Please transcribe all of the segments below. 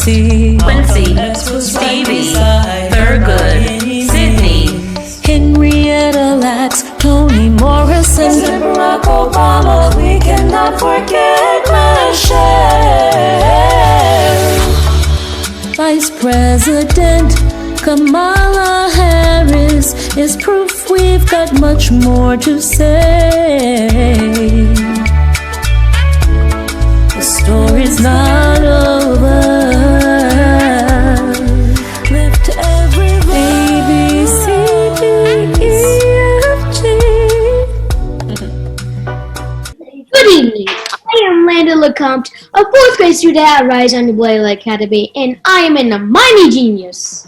Quincy, Stevie, Thurgood, Sydney, Henrietta Lacks, Toni Morrison, Barack Obama. We cannot forget Michelle. Vice President Kamala Harris is proof we've got much more to say. The story's not over. Lift every A, B, C, D, E, F, G. Good evening. I am Landon LeCompte, a 4th grade student at RISE Anyabwelé Academy, and I am an Imani Genius.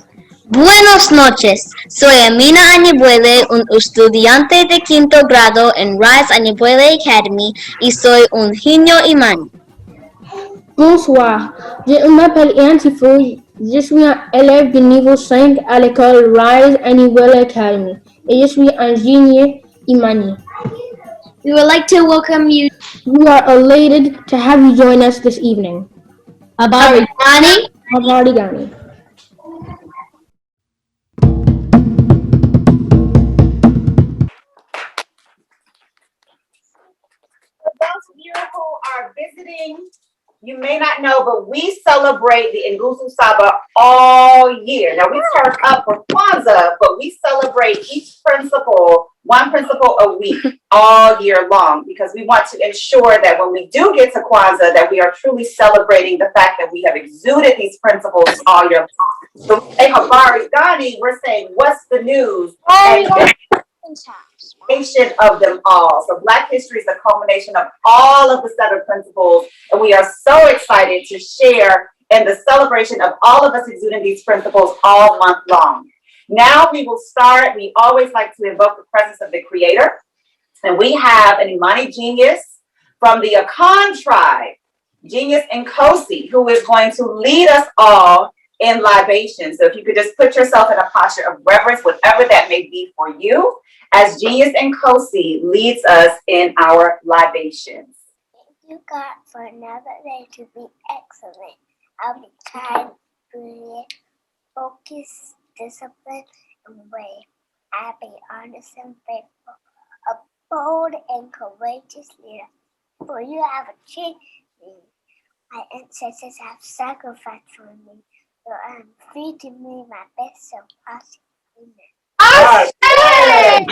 Buenas noches, soy Imani Geniuses, un estudiante de 5º grado en RISE Anyabwelé Academy y soy un genio Imani. Bonsoir, je m'appelle Antifou, je suis un élève de niveau 5 à l'école RISE Anyabwelé Academy et je suis un génie Imani. We would like to welcome you. We are elated to have you join us this evening. Abarigani. Abarigani. For those of you who are visiting, you may not know, but we celebrate the Nguzo Saba all year. Now we start up for Kwanzaa, but we celebrate each principle, one principle a week, all year long, because we want to ensure that when we do get to Kwanzaa, that we are truly celebrating the fact that we have exuded these principles all year long. So, hey, Habari Ghani, we're saying, what's the news? And of them all. So Black history is a culmination of all of the set of principles, and we are so excited to share in the celebration of all of us exuding these principles all month long. Now we will start. We always like to invoke the presence of the Creator, and we have an Imani Genius from the Akan tribe, Genius Nkosi, who is going to lead us all in libation. So if you could just put yourself in a posture of reverence, whatever that may be for you, as Genius Nkosi leads us in our libations. Thank you, God, for another day to be excellent. I'll be kind, brilliant, focused, disciplined, and brave. I'll be honest and faithful, a bold and courageous leader. For you have achieved me. My ancestors have sacrificed for me, so I'm free to be my best self possible. Amen.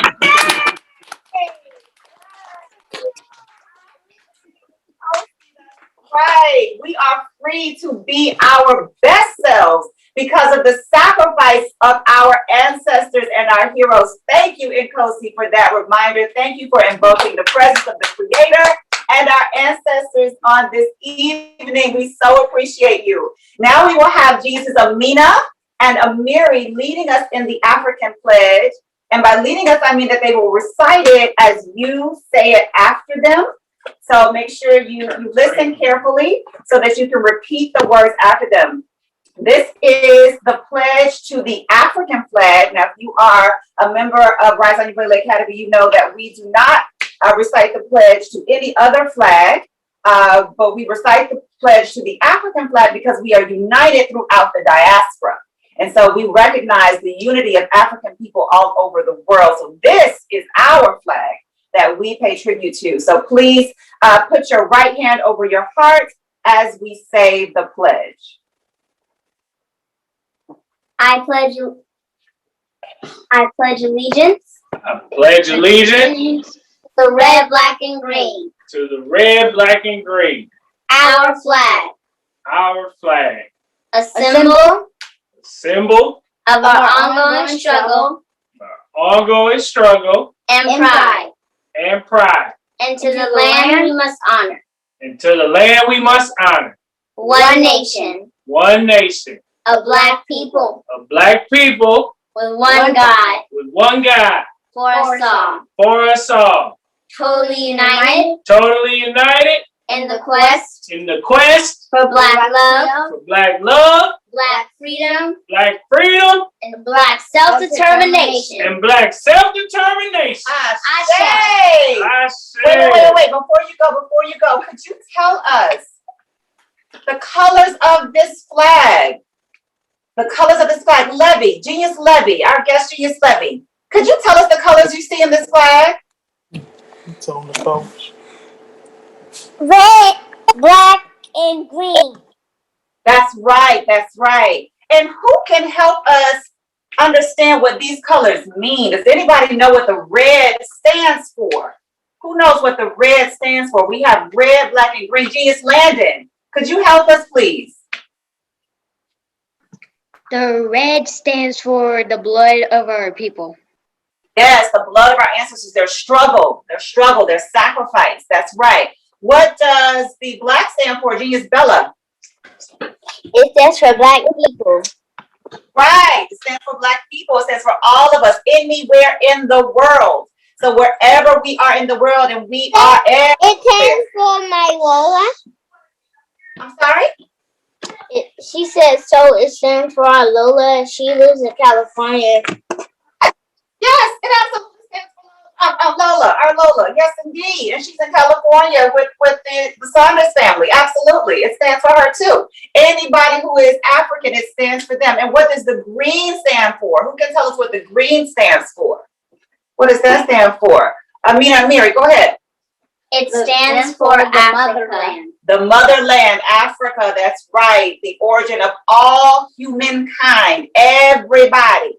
Right, we are free to be our best selves because of the sacrifice of our ancestors and our heroes. Thank you, Nkosi, for that reminder. Thank you for invoking the presence of the Creator and our ancestors on this evening. We so appreciate you. Now we will have Jesus Amina and Amiri leading us in the African pledge. And by leading us, I mean that they will recite it as you say it after them. So make sure you listen carefully so that you can repeat the words after them. This is the pledge to the African flag. Now, if you are a member of RISE Anyabwelé Academy, you know that we do not recite the pledge to any other flag, but we recite the pledge to the African flag because we are united throughout the diaspora. And so we recognize the unity of African people all over the world. So this is our flag that we pay tribute to. So please put your right hand over your heart as we say the pledge. I pledge allegiance. I pledge allegiance to the red, black, and green. to the red, black, and green. Our flag. Our flag. A symbol Symbol of our ongoing struggle of ongoing struggle and pride. and pride. And to the land we must honor. And to the land we must honor. One nation. One nation. Of Black people. Of Black people. With one God. With one God. For us all. For us all. Totally united. Totally united. In the quest. In the quest. For Black love. For Black love. Black freedom. Black freedom. And Black self-determination. And Black self-determination. Ashe. I say. Wait. Before you go, could you tell us The colors of this flag. The colors of this flag. Levy, Genius Levy, our guest Genius Levy. Could you tell us the colors you see in this flag? It's on the colors. Red, black, and green. That's right, that's right. And who can help us understand what these colors mean? Does anybody know what the red stands for? Who knows what the red stands for? We have red, black, and green. Genius Landon, could you help us, please? The red stands for the blood of our people. Yes, the blood of our ancestors, their struggle, their sacrifice. That's right. What does the black stand for, Genius Bella? It stands for black people. Right. It stands for black people. It stands for all of us, anywhere in the world. So wherever we are in the world, and we are everywhere. It stands for my Lola. I'm sorry? She says so. It stands for our Lola. She lives in California. Yes, it absolutely stands for Lola, our Lola. Yes, indeed. And she's in California with the Saunders family. Absolutely. It stands for her too. Anybody who is African, it stands for them. And what does the green stand for? Who can tell us what the green stands for? What does that stand for? Amina, Miri, go ahead. It stands for the motherland. The motherland, Africa, that's right. The origin of all humankind. Everybody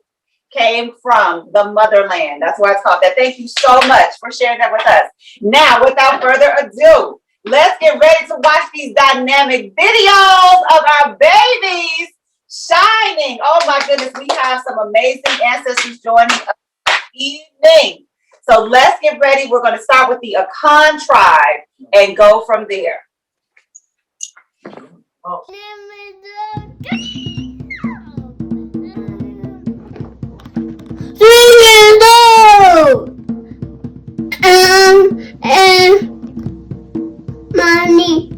came from the motherland. That's why it's called that. Thank you so much for sharing that with us. Now, without further ado, let's get ready to watch these dynamic videos of our babies shining. Oh my goodness, we have some amazing ancestors joining us this evening. So let's get ready. We're going to start with the Akan tribe and go from there. Oh. And Imani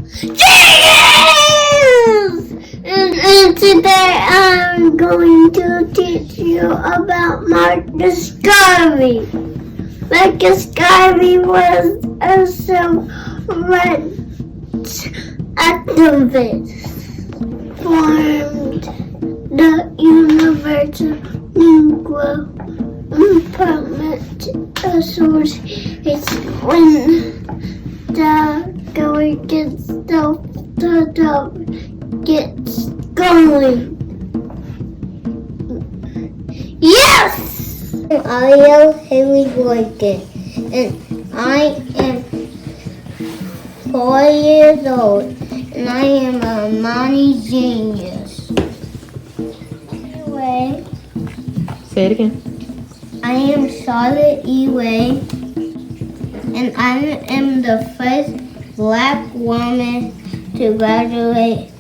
Geniuses! And today I'm going to teach you about my discovery. My discovery was a civil activist formed the universal inaugural permit associates when the going gets gets going. Yes! I am Henry Boykin, and I am 4 years old, and I am a Imani Genius. Anyway, Say it again. I am Charlotte E. Way, and I am the first Black woman to graduate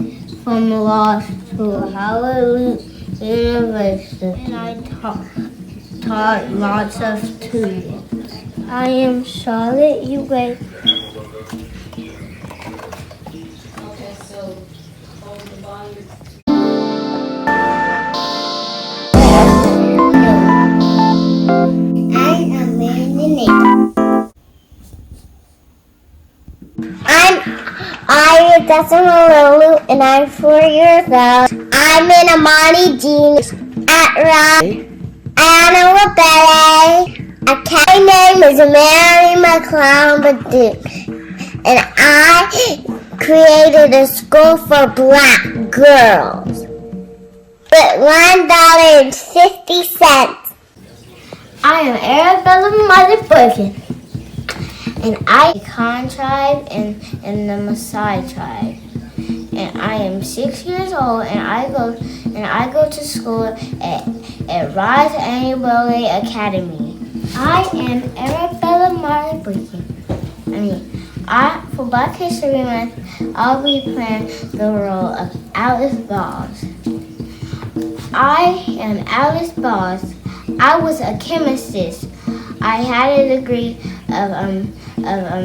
from law school, Howard University, and I taught lots of students. I am Charlotte E. Way. I'm Decimal and I'm 4 years old. I'm an Imani Genius at RISE Anyabwelé Academy. My name is Mary McLeod, and I created a school for Black girls with $1.50. I am Arabella Mother and I am the Khan tribe and the Maasai tribe. And I am 6 years old, and I go to school at RISE Anyabwelé Academy. I am Arabella Mother for Black History Month, I'll be playing the role of Alice Boggs. I am Alice Boggs. I was a chemist. I had a degree of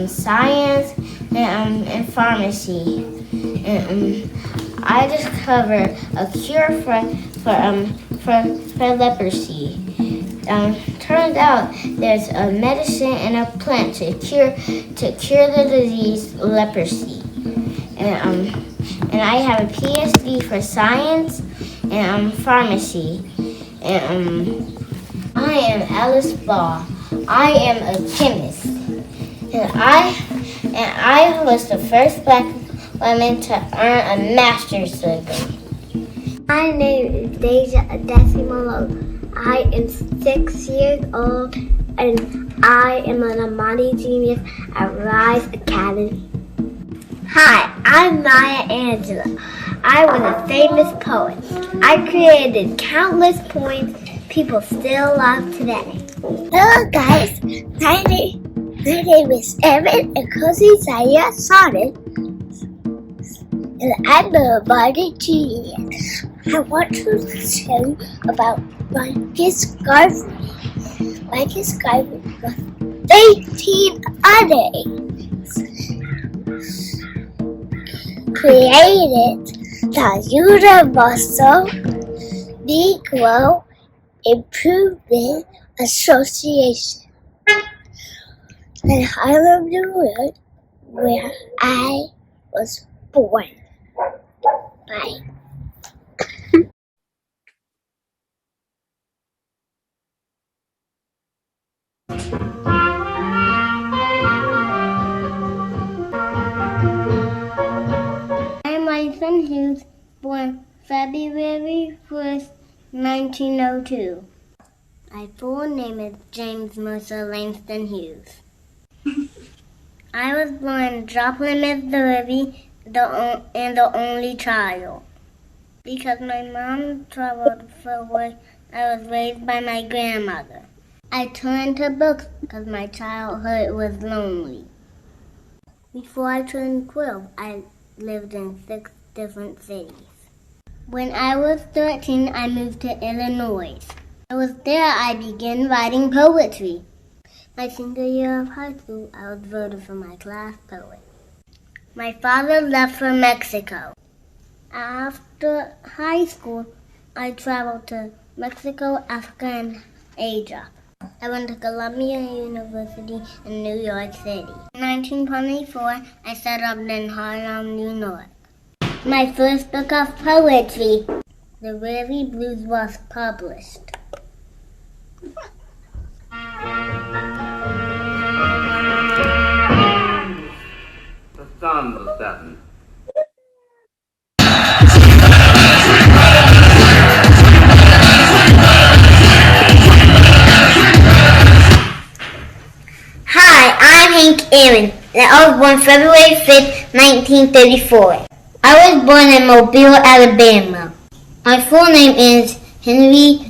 science and pharmacy. And I discovered a cure for leprosy. Turns out there's a medicine and a plant to cure the disease leprosy. and I have a PhD for science and pharmacy. And I am Alice Ball. I am a chemist. And I was the first black woman to earn a master's degree. My name is Deja Decimolo. I am 6 years old and I am an Imani Genius at RISE Academy. Hi, I'm Maya Angelou. I was a famous poet. I created countless poems people still love today. Hello guys, my name is Evan and Cozy Zaya Sonnet, and I'm a Imani Genius. I want to tell you about my discovery. My discovery was 18 others created the Universal Negro Improvement Association in Harlem, New York, where I was born. Bye. I'm Langston Hughes, born February 1st, 1902. My full name is James Mercer Langston Hughes. I was born in Joplin, Missouri, and the only child. Because my mom traveled for work, I was raised by my grandmother. I turned to books because my childhood was lonely. Before I turned 12, I lived in 6 different cities. When I was 13, I moved to Illinois. I was there I began writing poetry. My senior year of high school, I was voted for my class poet. My father left for Mexico. After high school, I traveled to Mexico, Africa, and Asia. I went to Columbia University in New York City. In 1924, I set up in Harlem, New York. My first book of poetry, The Weary Blues, was published. The sun was setting. Hi, I'm Hank Aaron, and I was born February 5th, 1934. I was born in Mobile, Alabama. My full name is Henry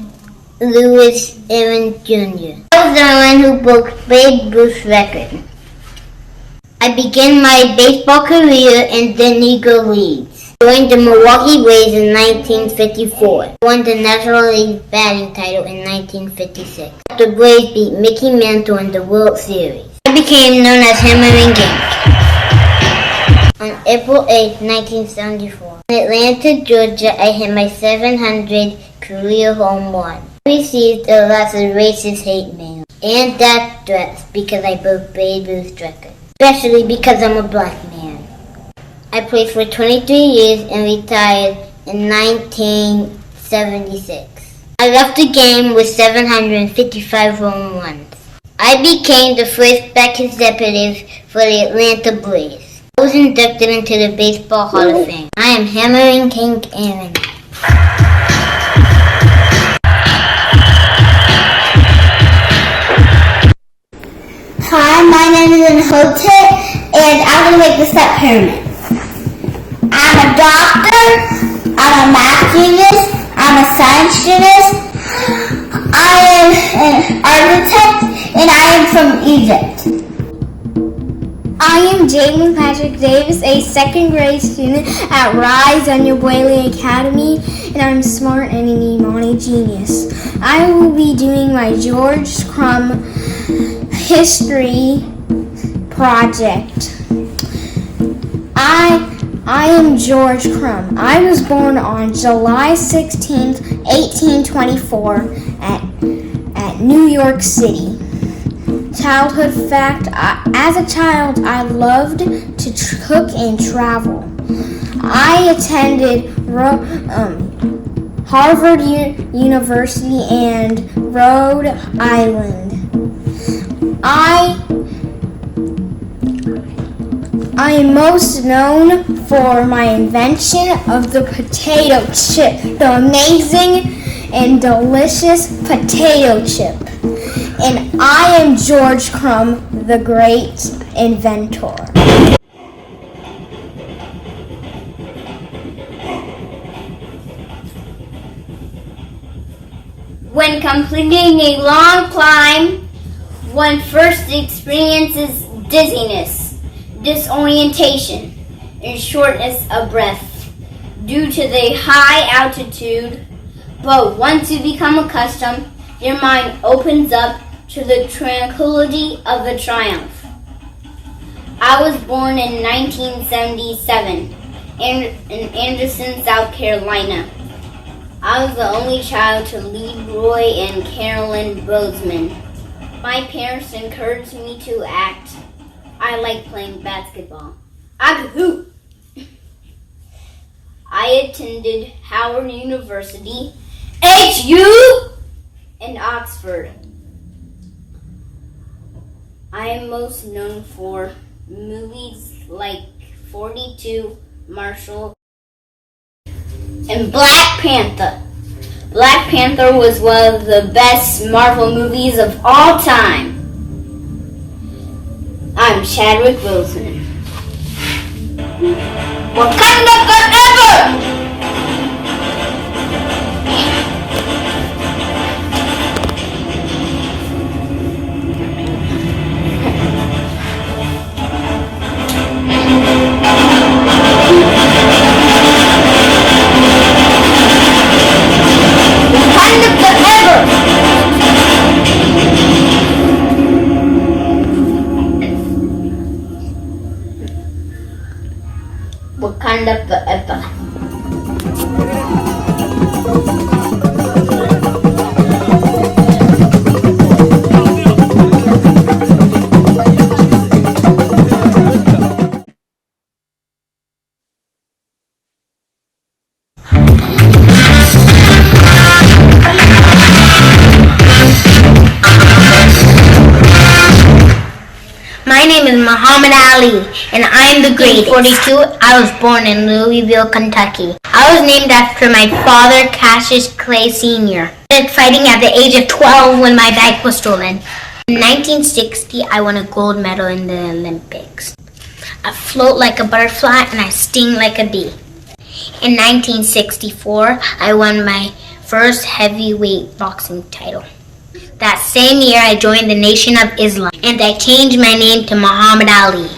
Louis Aaron Jr. I was the one who broke Babe Ruth's record. I began my baseball career in the Negro Leagues. I joined the Milwaukee Rays in 1954. I won the National League batting title in 1956. The Braves beat Mickey Mantle in the World Series. I became known as Hammering Gang. On April 8, 1974, in Atlanta, Georgia, I hit my 700th career home run. I received a lot of racist hate mail and death threats because I broke Babe Ruth's record, especially because I'm a black man. I played for 23 years and retired in 1976. I left the game with 755 home runs. I became the first black executive for the Atlanta Braves. I was inducted into the Baseball Hall of Fame. I am Hammering King Aaron. Hi, my name is Inhote, and I'm going to make the step pyramid. I'm a doctor, I'm a math genius, I'm a science genius, I am an architect, and I am from Egypt. I am Jaden Patrick Davis, a second grade student at RISE Anyabwelé Academy, and I'm smart and an Imani Genius. I will be doing my George Crumb history project. I am George Crumb. I was born on July 16th, 1824 at New York City. Childhood fact, as a child, I loved to cook and travel. I attended Harvard University and Rhode Island. I am most known for my invention of the potato chip, the amazing and delicious potato chip. And I am George Crumb, the great inventor. When completing a long climb, one first experiences dizziness, disorientation, and shortness of breath due to the high altitude. But once you become accustomed, your mind opens up to the tranquility of the triumph. I was born in 1977 in Anderson, South Carolina. I was the only child to lead Roy and Carolyn Bozeman. My parents encouraged me to act. I like playing basketball. I could hoop. I attended Howard University, HU, in Oxford. I am most known for movies like 42, Marshall, and Black Panther. Black Panther was one of the best Marvel movies of all time. I'm Chadwick Boseman. Wakanda forever! Wakanda forever. My name is Muhammad Ali, and I'm the greatest. 42, I was born in Louisville, Kentucky. I was named after my father, Cassius Clay Sr. I started fighting at the age of 12 when my bike was stolen. In 1960, I won a gold medal in the Olympics. I float like a butterfly and I sting like a bee. In 1964, I won my first heavyweight boxing title. That same year, I joined the Nation of Islam, and I changed my name to Muhammad Ali.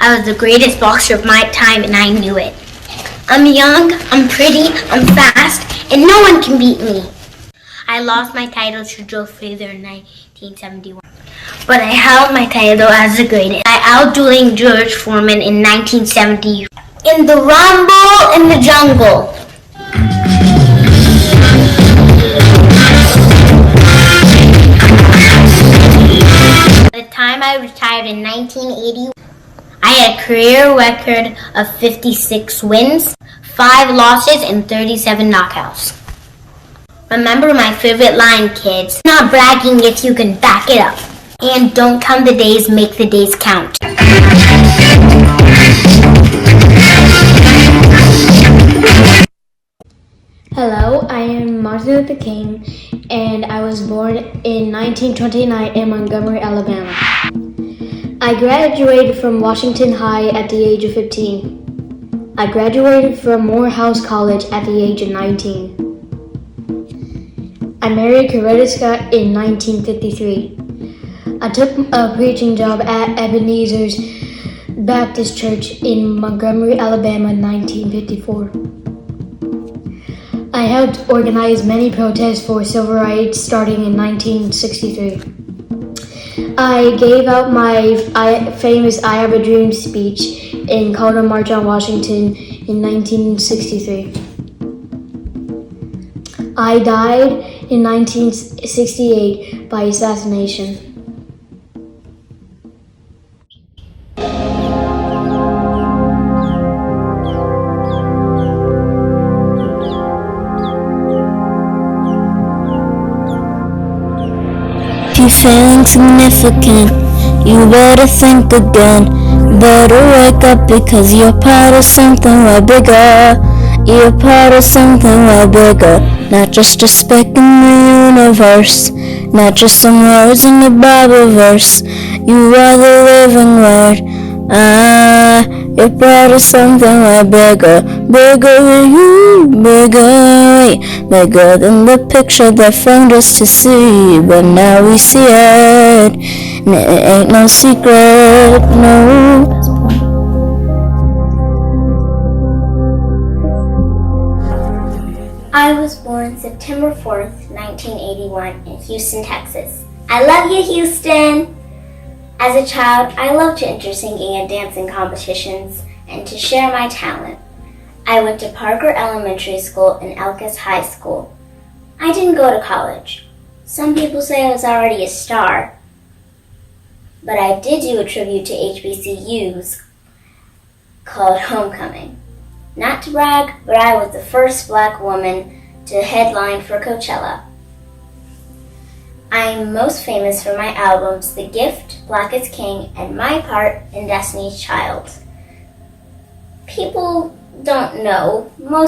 I was the greatest boxer of my time, and I knew it. I'm young, I'm pretty, I'm fast, and no one can beat me. I lost my title to Joe Frazier in 1971, but I held my title as the greatest. I outdueling George Foreman in 1970 in the Rumble in the Jungle. By the time I retired in 1980, I had a career record of 56 wins, 5 losses, and 37 knockouts. Remember my favorite line, kids. Not bragging if you can back it up. And don't count the days, make the days count. Hello, I am Martin Luther King, and I was born in 1929 in Montgomery, Alabama. I graduated from Washington High at the age of 15. I graduated from Morehouse College at the age of 19. I married Coretta Scott in 1953. I took a preaching job at Ebenezer's Baptist Church in Montgomery, Alabama in 1954. I helped organize many protests for civil rights starting in 1963. I gave out my famous I Have a Dream speech and called a march on Washington in 1963. I died in 1968 by assassination. you're feeling significant, you better think again. Better wake up because you're part of something way bigger. You're part of something way bigger. Not just a speck in the universe, not just some words in the Bible verse. You are the living word. You're part of something way bigger. Bigger than you, bigger than the picture they framed us to see. But now we see it, and it ain't no secret, no. I was born September 4th, 1981 in Houston, Texas. I love you, Houston! As a child, I loved to enter singing and dancing competitions and to share my talent. I went to Parker Elementary School and Elkis High School. I didn't go to college. Some people say I was already a star, but I did do a tribute to HBCUs called Homecoming. Not to brag, but I was the first Black woman to headline for Coachella. I am most famous for my albums The Gift, Black is King, and my part in Destiny's Child. Most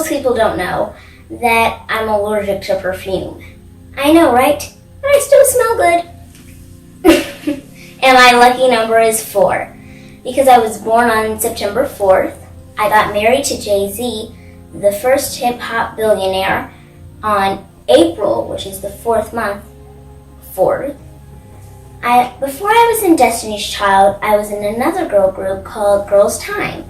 people don't know that I'm allergic to perfume. I know, right? But I still smell good. And my lucky number is 4. Because I was born on September 4th, I got married to Jay-Z, the first hip-hop billionaire, on April, which is the 4th month, 4th. Before I was in Destiny's Child, I was in another girl group called Girls Time.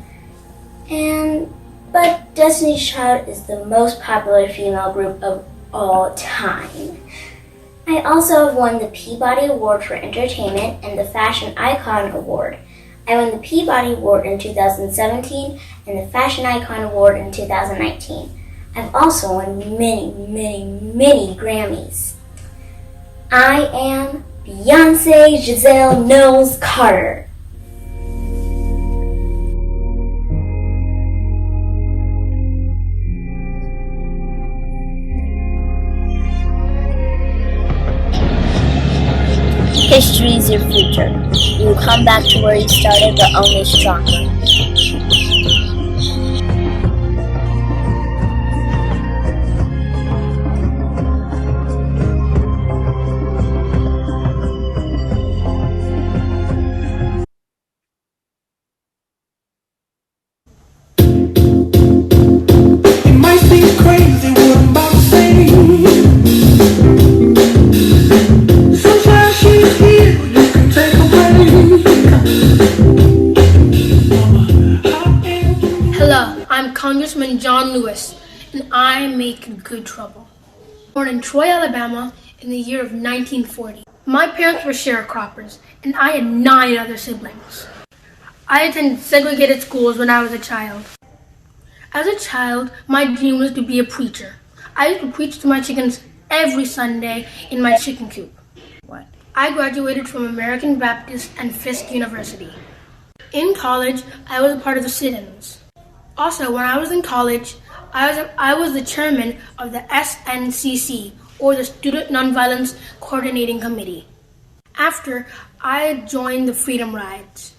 But Destiny's Child is the most popular female group of all time. I also have won the Peabody Award for Entertainment and the Fashion Icon Award. I won the Peabody Award in 2017 and the Fashion Icon Award in 2019. I've also won many Grammys. I am Beyonce Giselle Knowles Carter. History is your future. You will come back to where you started, but only stronger. It might seem crazy what I'm about to say. Sunshine, she's here. You can take a break. Hello, I'm Congressman John Lewis, and I make good trouble. Born in Troy, Alabama, in the year of 1940. My parents were sharecroppers, and I had 9 other siblings. I attended segregated schools when I was a child. As a child, my dream was to be a preacher. I used to preach to my chickens every Sunday in my chicken coop. I graduated from American Baptist and Fisk University. In college, I was a part of the sit-ins. Also, when I was in college, I was the chairman of the SNCC, or the Student Nonviolence Coordinating Committee. After, I joined the Freedom Rides.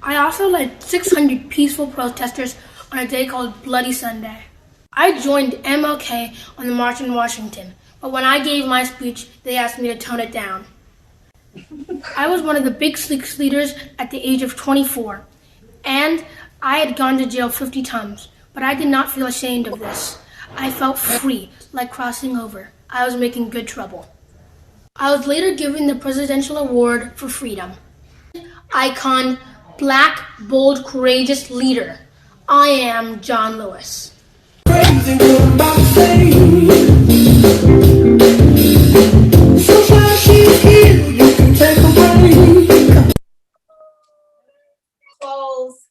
I also led 600 peaceful protesters on a day called Bloody Sunday. I joined MLK on the March in Washington, but when I gave my speech, they asked me to tone it down. I was one of the Big Six leaders at the age of 24, and I had gone to jail 50 times, but I did not feel ashamed of this. I felt free, like crossing over. I was making good trouble. I was later given the Presidential Award for Freedom. Icon, Black, Bold, Courageous Leader. I am John Lewis. Crazy what I'm about to say. Sunshine, she's here. You can take a break. Close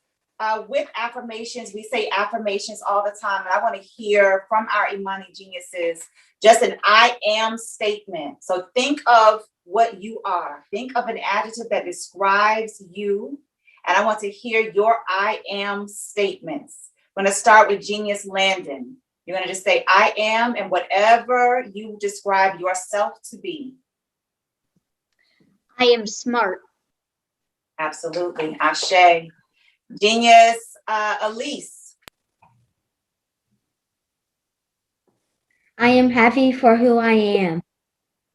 with affirmations. We say affirmations all the time, and I want to hear from our Imani Geniuses just an I am statement. So think of what you are. Think of an adjective that describes you, and I want to hear your I am statements. I'm going to start with Genius Landon. You're going to just say I am and whatever you describe yourself to be. I am smart. Absolutely. Ashe. Genius, Elise. I am happy for who I am.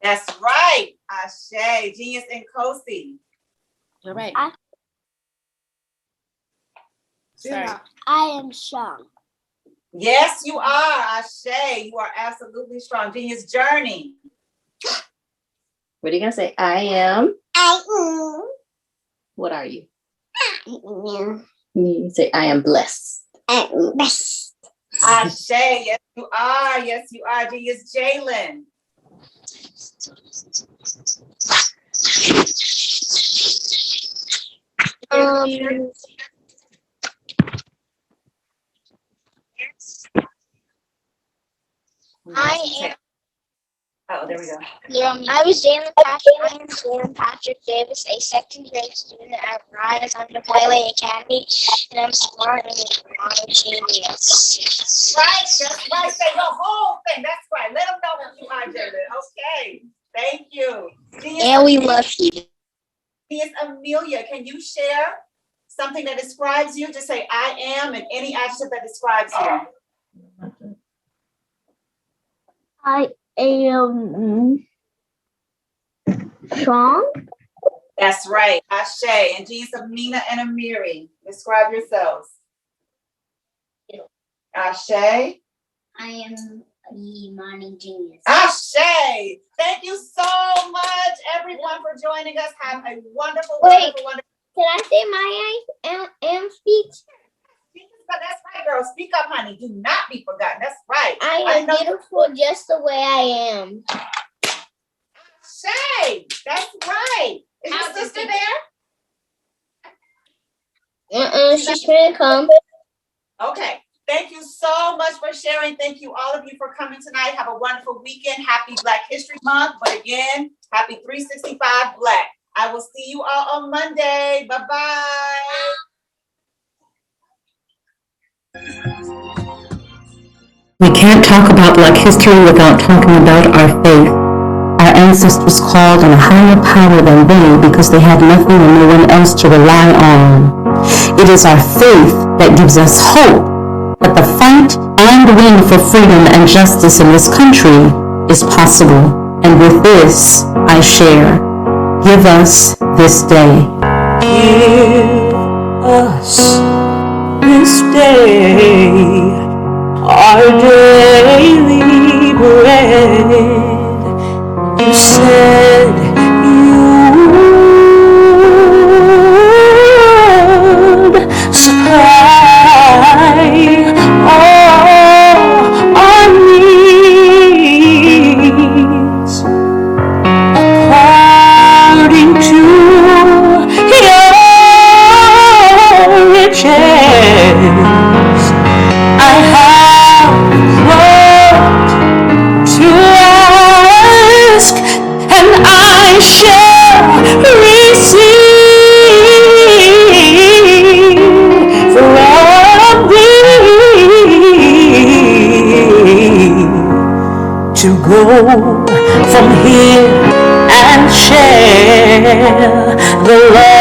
That's right. Ashe. Genius, Nkosi. All right. Sorry. I am strong. Yes, you are. Ashe. You are absolutely strong. Genius, Journey. What are you gonna say? I am. I am. What are you? Yeah. You say I am blessed. I'm blessed. Ashe. Yes, you are. Yes, you are. Genius, Jalen. I am. Oh, there we go. I was Jalen Patrick. I am Jalen Patrick Davis, a second grade student at RISE Anyabwelé Academy, and I'm smart and Imani Genius. Right, that's right. Say your whole thing. That's right. Let them know who you are, Jalen. Okay. Thank you. Genius, And we love you. Genius Amelia, can you share something that describes you? Just say I am and any adjective that describes you. I am strong. That's right. Ashe. And Genius Amina and Amiri, describe yourselves. Ashe. I am Imani Genius. Ashe. Thank you so much, everyone, for joining us. Have a wonderful, Wait. wonderful. Can I say my am speech? That's right, girl. Speak up, honey. Do not be forgotten. That's right. I am beautiful just the way I am. Shay, that's right. Is your sister there? She's gonna come. Okay. Thank you so much for sharing. Thank you, all of you, for coming tonight. Have a wonderful weekend. Happy Black History Month. But again, happy 365 Black. I will see you all on Monday. Bye-bye. We can't talk about Black history without talking about our faith. Our ancestors called on a higher power than they because they had nothing and no one else to rely on. It is our faith that gives us hope that the fight and win for freedom and justice in this country is possible. And with this, I share. Give us this day. Give us this day our daily bread. You said you would supply all our needs according to your riches. I have what to ask, and I shall receive from thee to go from here and share the love